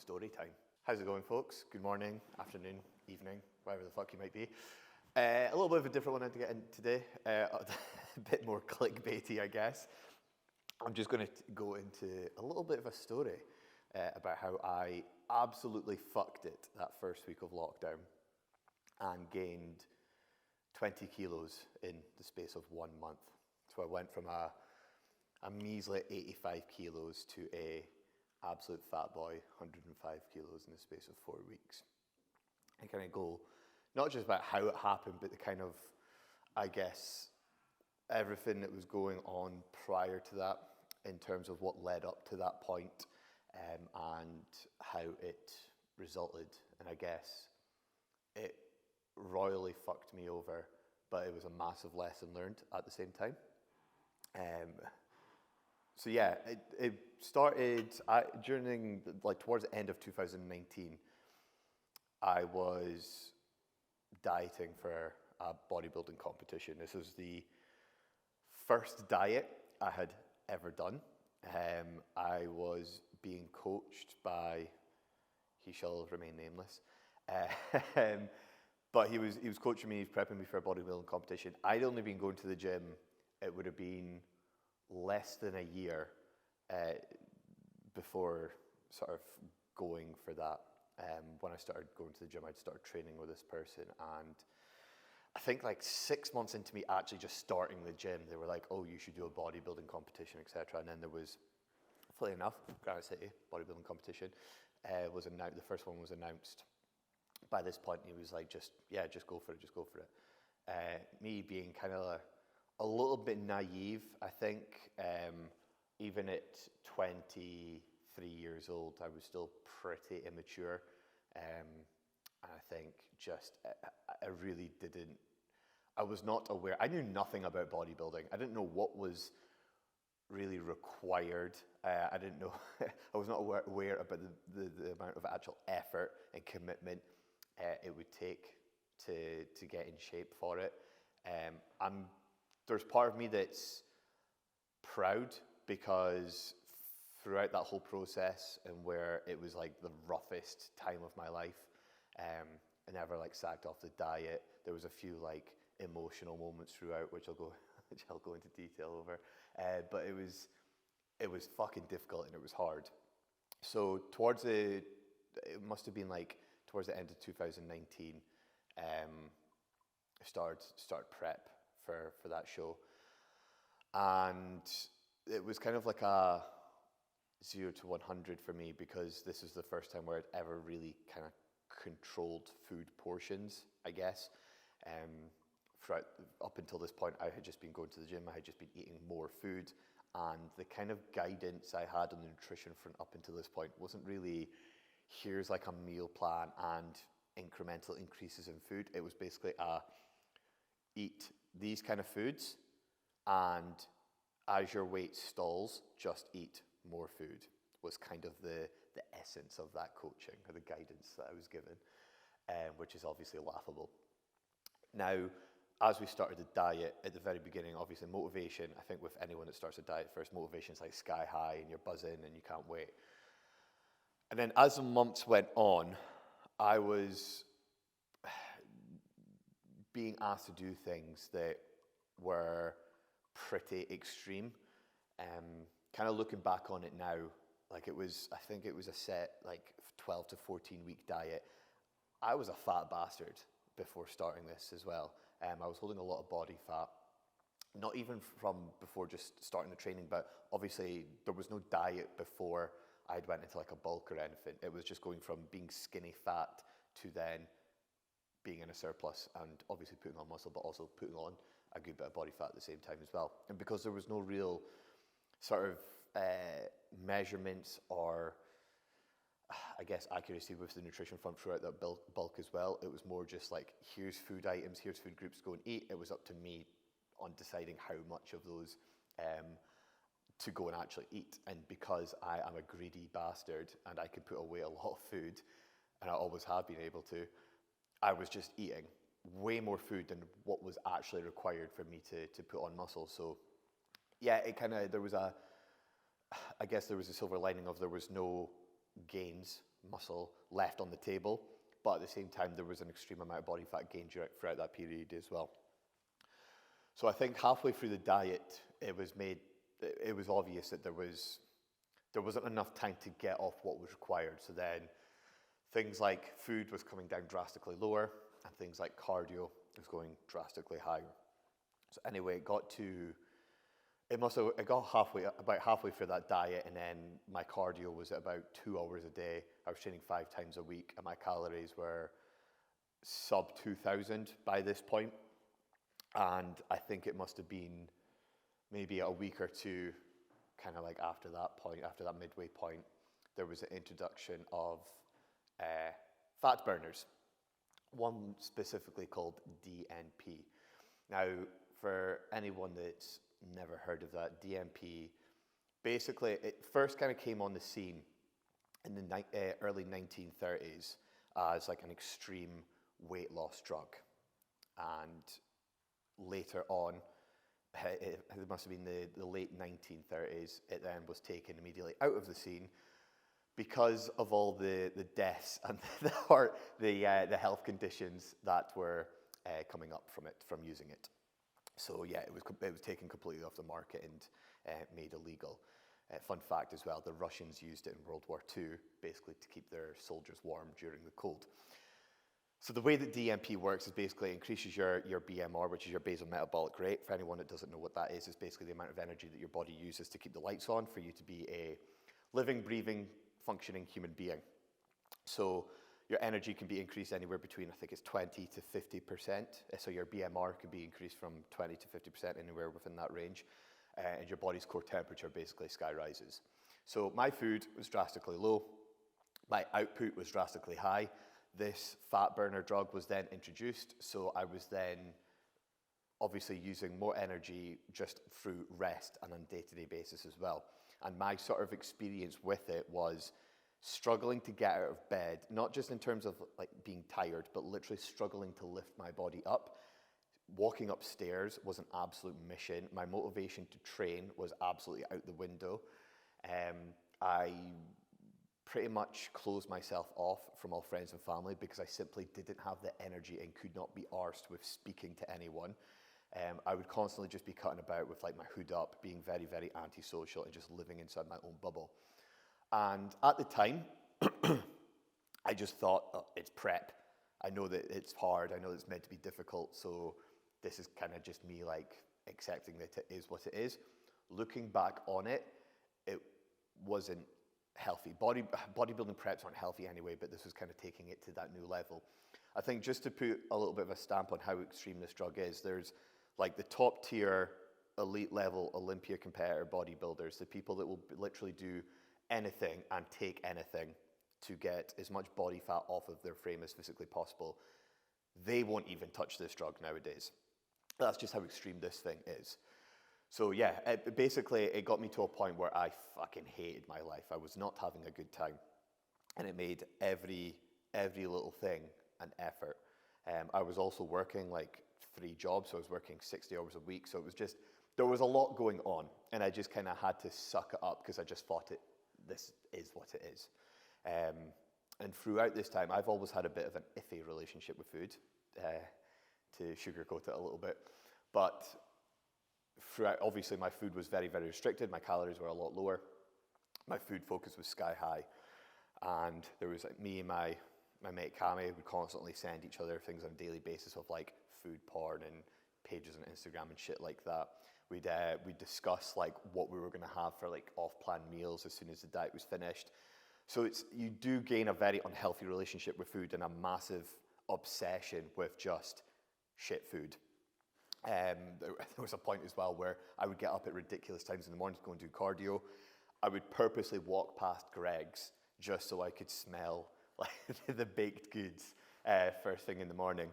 story time. How's it going, folks? Good morning, afternoon, evening, whatever the fuck you might be. A little bit of a different one to get in today. A bit more clickbaity, I guess. I'm just going to go into a little bit of a story about how I absolutely fucked it that first week of lockdown and gained 20 kilos in the space of 1 month. So I went from a measly 85 kilos to a absolute fat boy, 105 kilos in the space of 4 weeks. And kind of go, not just about how it happened, but the kind of, I guess, everything that was going on prior to that in terms of what led up to that point, and how it resulted. And I guess it royally fucked me over, but it was a massive lesson learned at the same time. So yeah, it started towards the end of 2019. I was dieting for a bodybuilding competition. This was the first diet I had ever done. I was being coached by, he shall remain nameless, but he was coaching me, prepping me for a bodybuilding competition. I'd only been going to the gym, it would have been less than a year before sort of going for that. When I started going to the gym, I'd started training with this person, and I think like 6 months into me actually just starting the gym, they were like, oh, you should do a bodybuilding competition, etc. And then there was, fully enough, Granite City bodybuilding competition was announced. The first one was announced. By this point, he was like, just go for it. Me being kind of a little bit naive, I think. Even at 23 years old, I was still pretty immature. And I think I really didn't, I was not aware. I knew nothing about bodybuilding. I didn't know what was really required. I didn't know, I was not aware about the amount of actual effort and commitment it would take to get in shape for it. There's part of me that's proud because throughout that whole process and where it was like the roughest time of my life, I never like sagged off the diet. There was a few like emotional moments throughout, which I'll go into detail over. But it was fucking difficult and it was hard. So it must have been like towards the end of 2019, I started prep for that show. And it was kind of like a 0 to 100 for me, because this is the first time where I'd ever really kind of controlled food portions, I guess. Up until this point, I had just been going to the gym, I had just been eating more food, and the kind of guidance I had on the nutrition front up until this point wasn't really, here's like a meal plan and incremental increases in food. It was basically eat these kind of foods, and as your weight stalls, just eat more food, was kind of the essence of that coaching, or the guidance that I was given, which is obviously laughable. Now, as we started the diet at the very beginning, obviously motivation, I think with anyone that starts a diet first, motivation is like sky high and you're buzzing and you can't wait. And then as the months went on, I was being asked to do things that were pretty extreme. Kind of looking back on it now, like I think it was a set like 12 to 14 week diet. I was a fat bastard before starting this as well. I was holding a lot of body fat, not even from before just starting the training, but obviously there was no diet before I'd went into like a bulk or anything. It was just going from being skinny fat to then being in a surplus and obviously putting on muscle, but also putting on a good bit of body fat at the same time as well. And because there was no real sort of measurements or, I guess, accuracy with the nutrition front throughout that bulk as well, it was more just like, here's food items, here's food groups, go and eat. It was up to me on deciding how much of those to go and actually eat. And because I am a greedy bastard and I can put away a lot of food, and I always have been able to, I was just eating way more food than what was actually required for me to put on muscle. So yeah, it kind of, there was a silver lining of there was no gains muscle left on the table, but at the same time there was an extreme amount of body fat gained throughout that period as well. So I think halfway through the diet, it was obvious that there wasn't enough time to get off what was required. So then things like food was coming down drastically lower, and things like cardio was going drastically higher. So anyway, it got about halfway through that diet, and then my cardio was at about 2 hours a day. I was training 5 times a week, and my calories were sub 2,000 by this point. And I think it must have been maybe a week or two, kind of like after that point, after that midway point, there was an introduction of fat burners, one specifically called DNP. Now, for anyone that's never heard of that, DNP, basically it first kind of came on the scene in the early 1930s as like an extreme weight loss drug. And later on, it must have been the late 1930s, it then was taken immediately out of the scene because of all the deaths and the health conditions that were coming up from using it. So yeah, it was taken completely off the market and made illegal. Fun fact as well, the Russians used it in World War II, basically to keep their soldiers warm during the cold. So the way that DNP works is basically increases your BMR, which is your basal metabolic rate. For anyone that doesn't know what that is basically the amount of energy that your body uses to keep the lights on for you to be a living, breathing, functioning human being. So your energy can be increased anywhere between, I think it's 20 to 50%. So your BMR can be increased from 20 to 50% anywhere within that range. And your body's core temperature basically sky rises. So my food was drastically low. My output was drastically high. This fat burner drug was then introduced. So I was then obviously using more energy just through rest and on a day-to-day basis as well. And my sort of experience with it was struggling to get out of bed, not just in terms of like being tired, but literally struggling to lift my body up. Walking upstairs was an absolute mission. My motivation to train was absolutely out the window. I pretty much closed myself off from all friends and family because I simply didn't have the energy and could not be arsed with speaking to anyone. I would constantly just be cutting about with like my hood up, being very, very antisocial and just living inside my own bubble. And at the time, I just thought, oh, it's prep. I know that it's hard. I know that it's meant to be difficult. So this is kind of just me like accepting that it is what it is. Looking back on it, it wasn't healthy. Bodybuilding preps aren't healthy anyway, but this was kind of taking it to that new level. I think just to put a little bit of a stamp on how extreme this drug is, there's like the top tier, elite level Olympia competitor bodybuilders, the people that will literally do anything and take anything to get as much body fat off of their frame as physically possible. They won't even touch this drug nowadays. That's just how extreme this thing is. So yeah, basically it got me to a point where I fucking hated my life. I was not having a good time. And it made every little thing an effort. I was also working like 3 jobs, so I was working 60 hours a week. So it was just, there was a lot going on. And I just kind of had to suck it up because I just thought this is what it is. And throughout this time, I've always had a bit of an iffy relationship with food, to sugarcoat it a little bit. But throughout, obviously, my food was very, very restricted. My calories were a lot lower. My food focus was sky high. And there was like me and my mate Cami would constantly send each other things on a daily basis of like food porn and pages on Instagram and shit like that. We'd discuss like what we were going to have for like off-plan meals as soon as the diet was finished. So you do gain a very unhealthy relationship with food and a massive obsession with just shit food. There was a point as well where I would get up at ridiculous times in the morning to go and do cardio. I would purposely walk past Greg's just so I could smell like the baked goods first thing in the morning.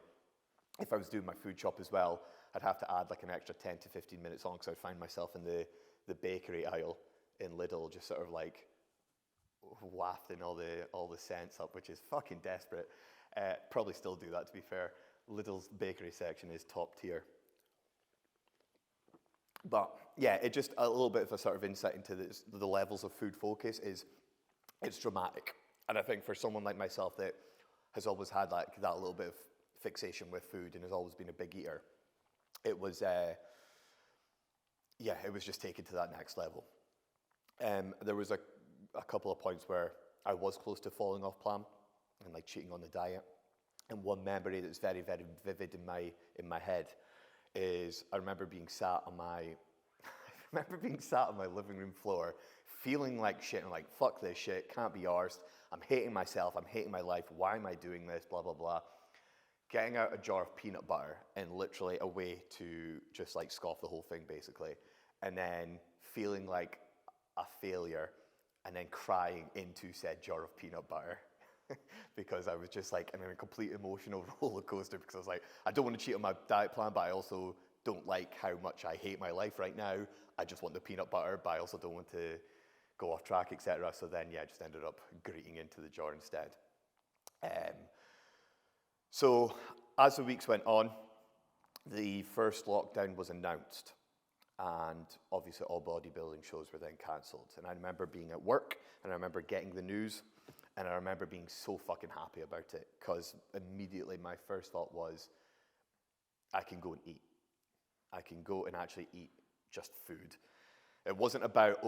If I was doing my food shop as well, I'd have to add like an extra 10 to 15 minutes on because I'd find myself in the bakery aisle in Lidl, just sort of like wafting all the scents up, which is fucking desperate. Probably still do that, to be fair. Lidl's bakery section is top tier. But yeah, it just a little bit of a sort of insight into the levels of food focus is it's dramatic. And I think for someone like myself that has always had like that little bit of fixation with food and has always been a big eater, it was, it was just taken to that next level. There was a couple of points where I was close to falling off plan and like cheating on the diet. And one memory that's very, very vivid in my head is I remember being sat on my living room floor, feeling like shit. I'm like, fuck this shit, can't be arsed. I'm hating myself, I'm hating my life. Why am I doing this? Blah, blah, blah. Getting out a jar of peanut butter and literally a way to just like scoff the whole thing basically. And then feeling like a failure and then crying into said jar of peanut butter. Because I was just like in a complete emotional roller coaster because I was like, I don't want to cheat on my diet plan, but I also don't like how much I hate my life right now. I just want the peanut butter, but I also don't want to go off track, etc. So then, I just ended up greeting into the jar instead. So as the weeks went on, the first lockdown was announced. And obviously all bodybuilding shows were then cancelled. And I remember being at work, and I remember getting the news, and I remember being so fucking happy about it, because immediately my first thought was, I can go and eat. I can go and actually eat just food. It wasn't about,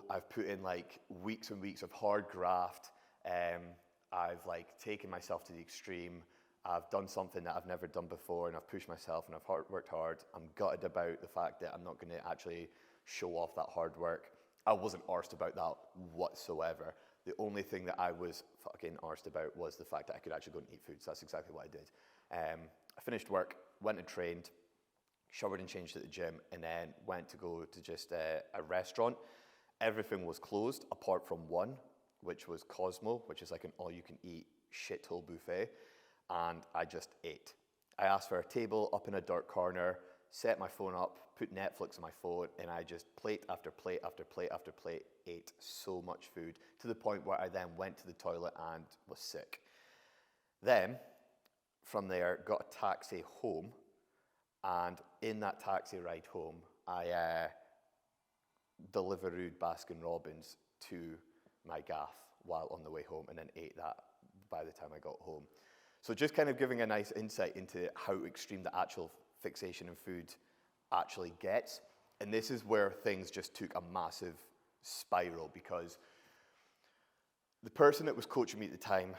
I've put in like weeks and weeks of hard graft. I've like taken myself to the extreme. I've done something that I've never done before, and I've pushed myself, and I've worked hard. I'm gutted about the fact that I'm not going to actually show off that hard work. I wasn't arsed about that whatsoever. The only thing that I was fucking arsed about was the fact that I could actually go and eat food. So that's exactly what I did. I finished work, went and trained, showered and changed at the gym, and then went to go to just a restaurant. Everything was closed apart from one, which was Cosmo, which is like an all-you-can-eat shithole buffet. And I just ate. I asked for a table up in a dark corner, set my phone up, put Netflix on my phone, and I just plate after plate after plate after plate ate so much food to the point where I then went to the toilet and was sick. Then, from there, got a taxi home, and in that taxi ride home, I Deliverooed Baskin-Robbins to my gaff while on the way home, and then ate that by the time I got home. So just kind of giving a nice insight into how extreme the actual fixation in food actually gets. And this is where things just took a massive spiral, because the person that was coaching me at the time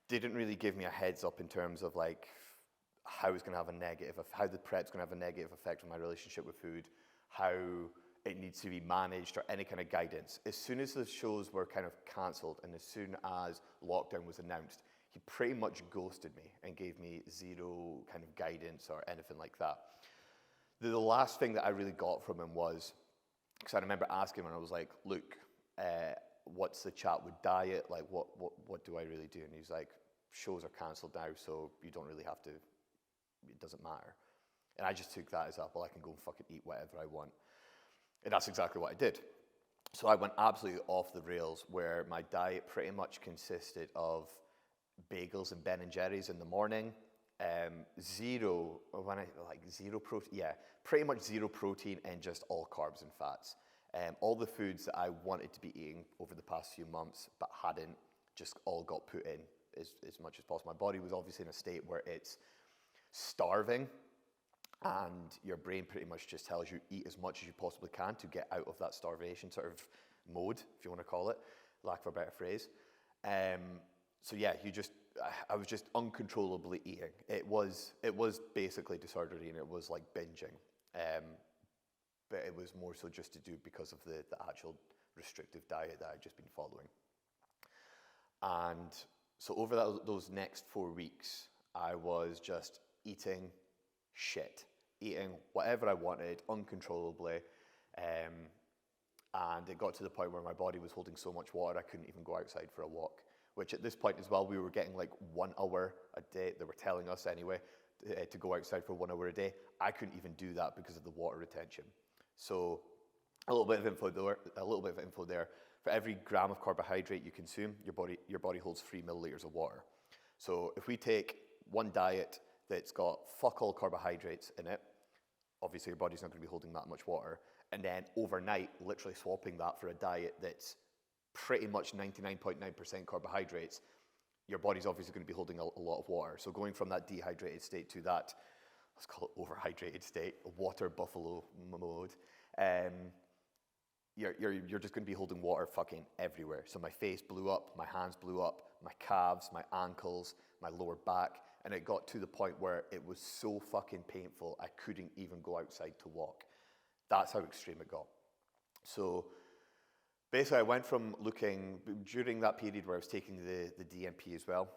didn't really give me a heads up in terms of like how it's going to have how the prep's going to have a negative effect on my relationship with food, how it needs to be managed, or any kind of guidance. As soon as the shows were kind of cancelled and as soon as lockdown was announced, he pretty much ghosted me and gave me zero kind of guidance or anything like that. The last thing that I really got from him was, because I remember asking him, and I was like, look, what's the chat with diet? Like, what do I really do? And he's like, shows are cancelled now, so you don't really have to, it doesn't matter. And I just took that as, well, I can go and fucking eat whatever I want. And that's exactly what I did. So I went absolutely off the rails, where my diet pretty much consisted of bagels and Ben and Jerry's in the morning, zero protein, pretty much zero protein, and just all carbs and fats. All the foods that I wanted to be eating over the past few months but hadn't, just all got put in as much as possible. My body was obviously in a state where it's starving, and your brain pretty much just tells you eat as much as you possibly can to get out of that starvation sort of mode, if you want to call it, lack of a better phrase. So yeah, I was just uncontrollably eating. It was basically disordered eating. It was like binging, but it was more so just to do because of the actual restrictive diet that I'd just been following. And so over those next 4 weeks, I was just eating shit, eating whatever I wanted uncontrollably, and it got to the point where my body was holding so much water I couldn't even go outside for a walk. Which at this point as well, we were getting like 1 hour a day. They were telling us anyway to go outside for 1 hour a day. I couldn't even do that because of the water retention. So a little bit of info there. For every gram of carbohydrate you consume, your body holds 3 milliliters of water. So if we take one diet that's got fuck all carbohydrates in it, obviously your body's not going to be holding that much water. And then overnight, literally swapping that for a diet that's pretty much 99.9% carbohydrates, your body's obviously going to be holding a lot of water. So going from that dehydrated state to that, let's call it overhydrated state, water buffalo mode, you're just going to be holding water fucking everywhere. So my face blew up, my hands blew up, my calves, my ankles, my lower back, and it got to the point where it was so fucking painful I couldn't even go outside to walk. That's how extreme it got. So basically, I went from looking, during that period where I was taking the DMP as well,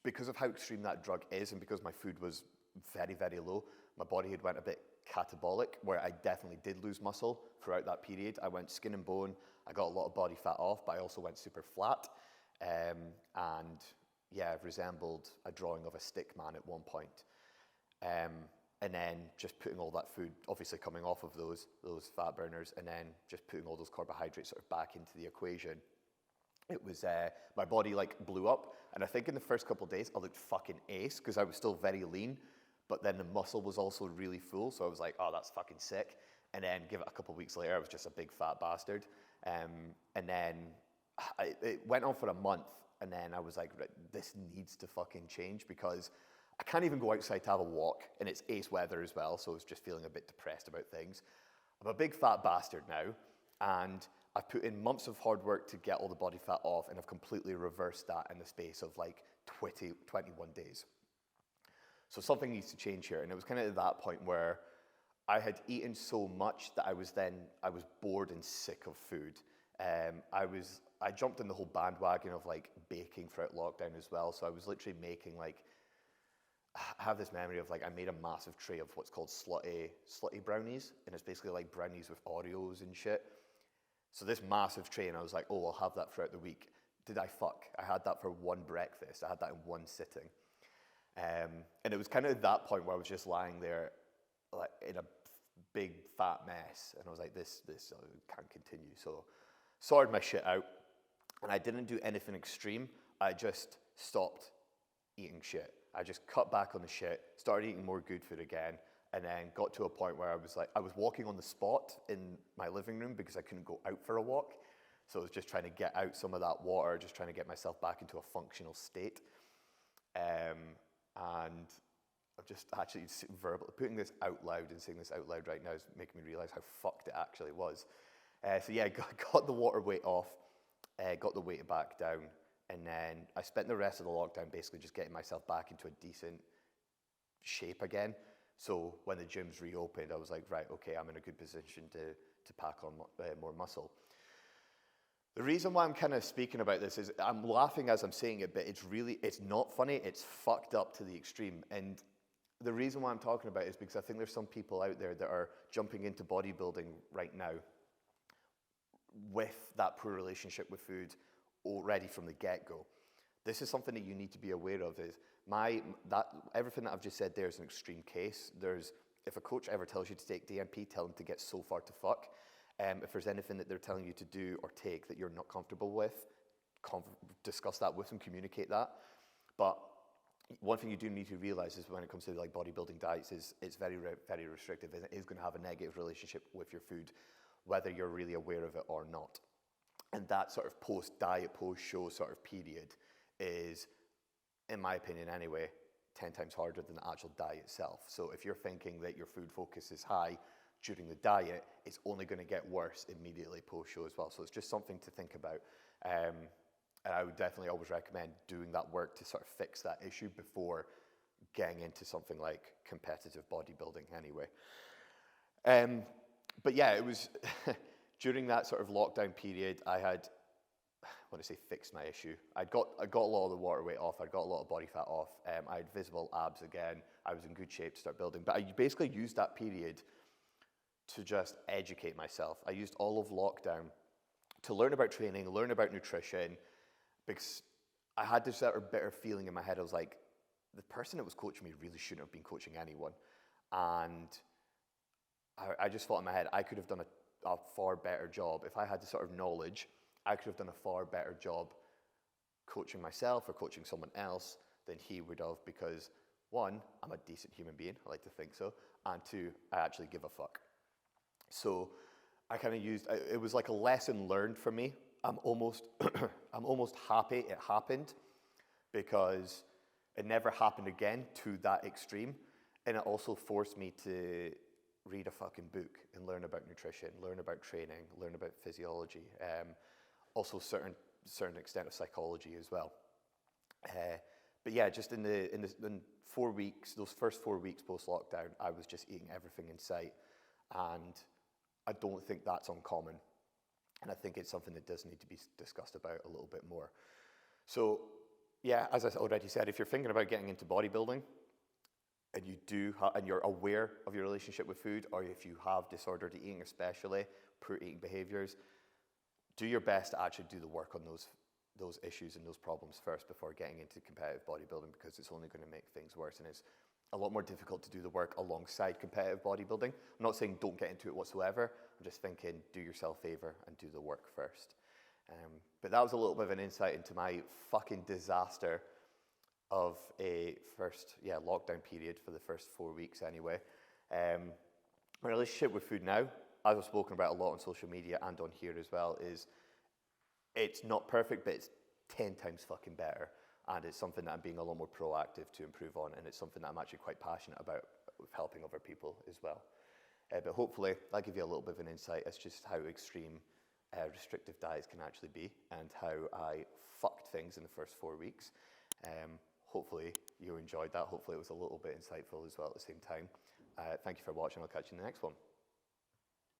because of how extreme that drug is and because my food was very, very low, my body had went a bit catabolic, where I definitely did lose muscle throughout that period. I went skin and bone, I got a lot of body fat off, but I also went super flat. And yeah, I've resembled a drawing of a stick man at one point. And then just putting all that food, obviously coming off of those fat burners, and then just putting all those carbohydrates sort of back into the equation. It was, my body like blew up, and I think in the first couple of days I looked fucking ace because I was still very lean, but then the muscle was also really full, so I was like, oh, that's fucking sick. And then give it a couple of weeks later, I was just a big fat bastard. And then it went on for a month, and then I was like, this needs to fucking change because I can't even go outside to have a walk, and it's ace weather as well, so I was just feeling a bit depressed about things. I'm a big fat bastard now, and I've put in months of hard work to get all the body fat off, and I've completely reversed that in the space of like 21 days. So something needs to change here, and it was kind of at that point where I had eaten so much that I was bored and sick of food. I jumped in the whole bandwagon of like baking throughout lockdown as well, so I was literally making like, I have this memory of like I made a massive tray of what's called slutty brownies, and it's basically like brownies with Oreos and shit. So this massive tray, and I was like, oh, I'll have that throughout the week. Did I fuck? I had that for one breakfast. I had that in one sitting. And it was kind of at that point where I was just lying there like in a big fat mess, and I was like, this can't continue. So sorted my shit out, and I didn't do anything extreme. I just stopped eating shit. I just cut back on the shit, started eating more good food again, and then got to a point where I was walking on the spot in my living room because I couldn't go out for a walk. So I was just trying to get out some of that water, just trying to get myself back into a functional state. And I'm just actually putting this out loud and saying this out loud right now is making me realize how fucked it actually was. So yeah, got the water weight off, got the weight back down, and then I spent the rest of the lockdown basically just getting myself back into a decent shape again. So when the gyms reopened, I was like, right, okay, I'm in a good position to pack on more muscle. The reason why I'm kind of speaking about this is I'm laughing as I'm saying it, but it's not funny, it's fucked up to the extreme. And the reason why I'm talking about it is because I think there's some people out there that are jumping into bodybuilding right now with that poor relationship with food already from the get-go. This is something that you need to be aware of. Everything that I've just said there is an extreme case. If a coach ever tells you to take DMP, tell them to get so far to fuck. If there's anything that they're telling you to do or take that you're not comfortable with, discuss that with them, communicate that. But one thing you do need to realize is when it comes to like bodybuilding diets is it's very, very restrictive, and it is going to have a negative relationship with your food, whether you're really aware of it or not. And that sort of post-diet, post-show sort of period is, in my opinion anyway, 10 times harder than the actual diet itself. So if you're thinking that your food focus is high during the diet, it's only going to get worse immediately post-show as well. So it's just something to think about. And I would definitely always recommend doing that work to sort of fix that issue before getting into something like competitive bodybuilding anyway. But yeah, it was during that sort of lockdown period, I had, when I say fixed my issue, I got a lot of the water weight off, I got a lot of body fat off, I had visible abs again, I was in good shape to start building. But I basically used that period to just educate myself. I used all of lockdown to learn about training, learn about nutrition, because I had this sort of bitter feeling in my head. I was like, the person that was coaching me really shouldn't have been coaching anyone. And I just thought in my head, I could have done a far better job. If I had the sort of knowledge, I could have done a far better job coaching myself or coaching someone else than he would have, because one, I'm a decent human being, I like to think so, and two, I actually give a fuck. So I kind of used, it was like a lesson learned for me. I'm almost, I'm almost happy it happened because it never happened again to that extreme. And it also forced me to read a fucking book and learn about nutrition, learn about training, learn about physiology, also certain extent of psychology as well. But yeah, just in 4 weeks, those first 4 weeks post-lockdown, I was just eating everything in sight. And I don't think that's uncommon. And I think it's something that does need to be discussed about a little bit more. So yeah, as I already said, if you're thinking about getting into bodybuilding, and and you're aware of your relationship with food, or if you have disordered eating, especially poor eating behaviors, do your best to actually do the work on those issues and those problems first before getting into competitive bodybuilding, because it's only going to make things worse, and it's a lot more difficult to do the work alongside competitive bodybuilding. I'm not saying don't get into it whatsoever. I'm just thinking do yourself a favor and do the work first. But that was a little bit of an insight into my fucking disaster of a lockdown period for the first 4 weeks anyway. My relationship with food now, as I've spoken about a lot on social media and on here as well, is it's not perfect, but it's 10 times fucking better. And it's something that I'm being a lot more proactive to improve on, and it's something that I'm actually quite passionate about with helping other people as well. But hopefully I'll give you a little bit of an insight as just how extreme restrictive diets can actually be, and how I fucked things in the first 4 weeks. Hopefully you enjoyed that. Hopefully it was a little bit insightful as well at the same time. Thank you for watching. I'll catch you in the next one.